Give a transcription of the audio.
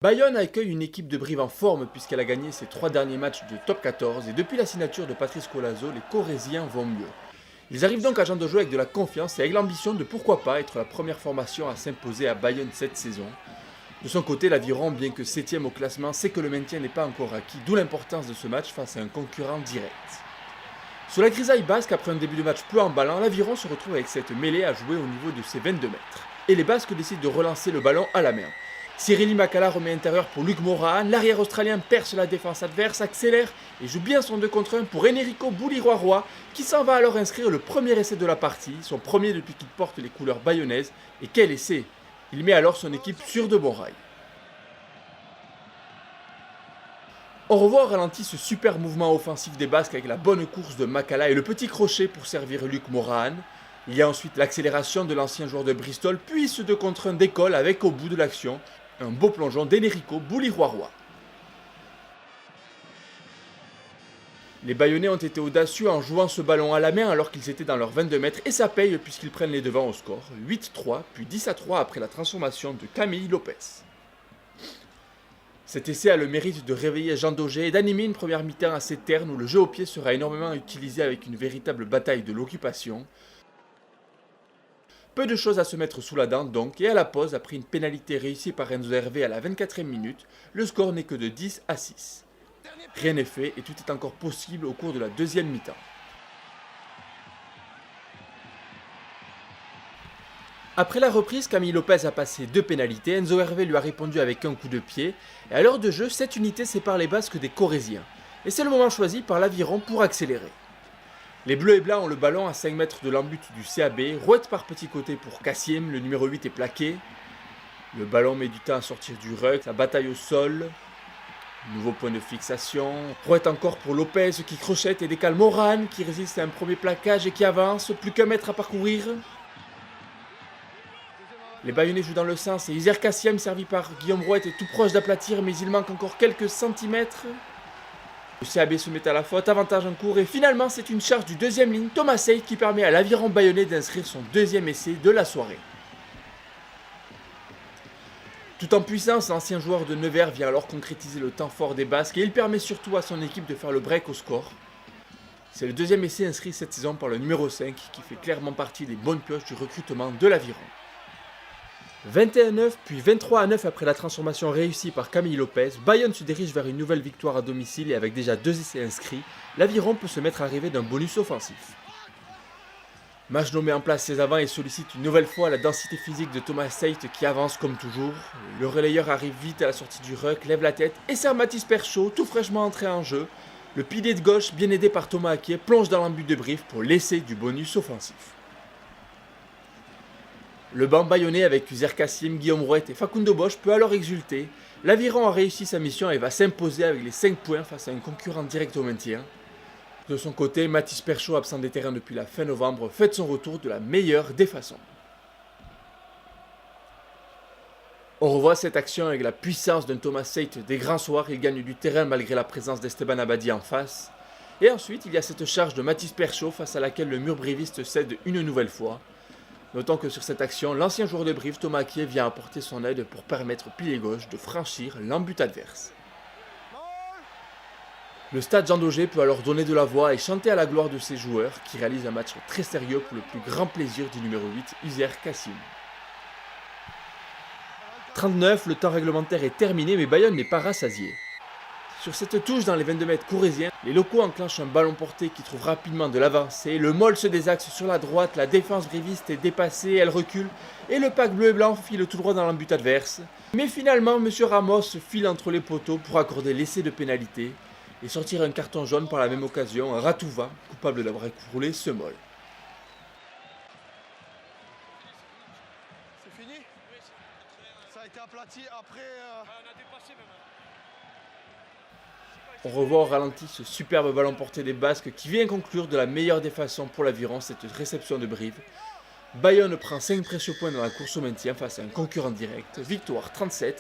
Bayonne accueille une équipe de Brive en forme puisqu'elle a gagné ses 3 derniers matchs de top 14 et depuis la signature de Patrice Colazo, les Corésiens vont mieux. Ils arrivent donc à Jean de Jouy avec de la confiance et avec l'ambition de pourquoi pas être la première formation à s'imposer à Bayonne cette saison. De son côté, l'Aviron, bien que 7ème au classement, sait que le maintien n'est pas encore acquis, d'où l'importance de ce match face à un concurrent direct. Sur la grisaille basque, après un début de match peu emballant, l'Aviron se retrouve avec cette mêlée à jouer au niveau de ses 22 mètres. Et les Basques décident de relancer le ballon à la main. Cyril Makala remet intérieur pour Luc Morahan, l'arrière australien perce la défense adverse, accélère et joue bien son 2 contre 1 pour Enrico Bouliroy-Roy qui s'en va alors inscrire le premier essai de la partie, son premier depuis qu'il porte les couleurs bayonnaises, et quel essai! Il met alors son équipe sur de bons rails. On revoit au ralenti ce super mouvement offensif des Basques avec la bonne course de Makala et le petit crochet pour servir Luc Morahan. Il y a ensuite l'accélération de l'ancien joueur de Bristol, puis ce 2 contre 1 d'école avec au bout de l'action un beau plongeon d'Enrico Bouliroy-Roy. Les Bayonnais ont été audacieux en jouant ce ballon à la main alors qu'ils étaient dans leurs 22 mètres et ça paye puisqu'ils prennent les devants au score, 8-3 puis 10-3 après la transformation de Camille Lopez. Cet essai a le mérite de réveiller Jean Daugé et d'animer une première mi-temps assez terne où le jeu au pied sera énormément utilisé avec une véritable bataille de l'occupation. Peu de choses à se mettre sous la dent donc, et à la pause, après une pénalité réussie par Enzo Hervé à la 24e minute, le score n'est que de 10-6. Rien n'est fait et tout est encore possible au cours de la deuxième mi-temps. Après la reprise, Camille Lopez a passé 2 pénalités, Enzo Hervé lui a répondu avec un coup de pied, et à l'heure de jeu, cette unité sépare les Basques des Corésiens. Et c'est le moment choisi par l'Aviron pour accélérer. Les Bleus et Blancs ont le ballon à 5 mètres de l'embut du CAB, rouette par petit côté pour Kassim, le numéro 8 est plaqué. Le ballon met du temps à sortir du ruck, la bataille au sol. Nouveau point de fixation, rouette encore pour Lopez qui crochette et décale Morahan qui résiste à un premier plaquage et qui avance, plus qu'un mètre à parcourir. Les Bayonnais jouent dans le sens et Isère Kassim servi par Guillaume Rouette est tout proche d'aplatir mais il manque encore quelques centimètres. Le CAB se met à la faute, avantage en cours et finalement c'est une charge du deuxième ligne, Thomas Sey qui permet à l'Aviron bayonnais d'inscrire son deuxième essai de la soirée. Tout en puissance, l'ancien joueur de Nevers vient alors concrétiser le temps fort des Basques et il permet surtout à son équipe de faire le break au score. C'est le deuxième essai inscrit cette saison par le numéro 5 qui fait clairement partie des bonnes pioches du recrutement de l'Aviron. 21-9 puis 23-9 après la transformation réussie par Camille Lopez, Bayonne se dirige vers une nouvelle victoire à domicile et avec déjà 2 essais inscrits, l'Aviron peut se mettre à rêver d'un bonus offensif. Majno met en place ses avants et sollicite une nouvelle fois la densité physique de Thomas Seit qui avance comme toujours. Le relayeur arrive vite à la sortie du ruck, lève la tête et sert Mathis Perchaud, tout fraîchement entré en jeu. Le pilier de gauche, bien aidé par Thomas Aquier, plonge dans l'embut de Brive pour l'essai du bonus offensif. Le banc bayonnais avec Isère Kassim, Guillaume Rouette et Facundo Bosch peut alors exulter. L'Aviron a réussi sa mission et va s'imposer avec les 5 points face à un concurrent direct au maintien. De son côté, Mathis Perchaud, absent des terrains depuis la fin novembre, fait son retour de la meilleure des façons. On revoit cette action avec la puissance d'un Thomas Seit des grands soirs, il gagne du terrain malgré la présence d'Esteban Abadi en face. Et ensuite, il y a cette charge de Mathis Perchaud face à laquelle le mur briviste cède une nouvelle fois. Notons que sur cette action, l'ancien joueur de Brive, Thomas Aquier, vient apporter son aide pour permettre au pilier gauche de franchir l'embut adverse. Le stade Jean Daugé peut alors donner de la voix et chanter à la gloire de ses joueurs qui réalisent un match très sérieux pour le plus grand plaisir du numéro 8, Isère Kassim. 39, le temps réglementaire est terminé mais Bayonne n'est pas rassasié. Sur cette touche dans les 22 mètres corésiens, les locaux enclenchent un ballon porté qui trouve rapidement de l'avancée, le Moll se désaxe sur la droite, la défense briviste est dépassée, elle recule, et le pack bleu et blanc file tout droit dans l'embut adverse. Mais finalement, M. Ramos file entre les poteaux pour accorder l'essai de pénalité, et sortir un carton jaune par la même occasion, un Ratouva, coupable d'avoir écroulé ce Moll. C'est fini? Ça a été aplati après... On a dépassé même. On revoit au ralenti ce superbe ballon porté des Basques qui vient conclure de la meilleure des façons pour l'Aviron cette réception de Brive. Bayonne prend 5 précieux points dans la course au maintien face à un concurrent direct, victoire 37-9.